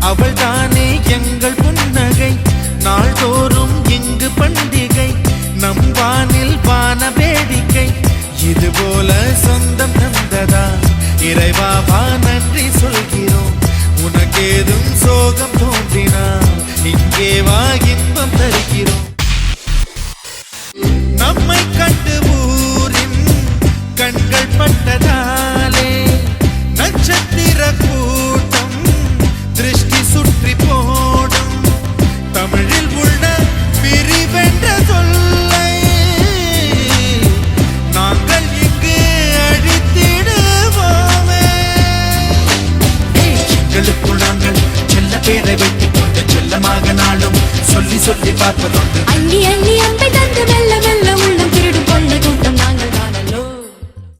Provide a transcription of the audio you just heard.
அவள் தானே எங்கள் புன்னகை, நாள்தோறும் இங்கு பண்டிகை, நம் வானில் வான வேடிக்கை. இதுபோல சொந்தம் தந்ததா இறைவாவா நன்றி சொல்கிறோம். உனக்கேதும் சோகம் தோன்றினா இங்கே வா இன்பம் தருகிறோம். நம்மை கண்டு ஊரின் கண்கள் பட்டதாலே நட்சத்திர கூட்டம் திருஷ்டி சுற்றி போடும். தமிழில் உள்ள பிரிவென்ற சொல்லை நாங்கள் இங்கு அழித்திடுவோமே. எங்களுக்குள் நாங்கள் செல்ல பேரை வைத்துக் கொண்டு செல்லமாக நாளும் சொல்லி சொல்லி பார்ப்பதொன்று.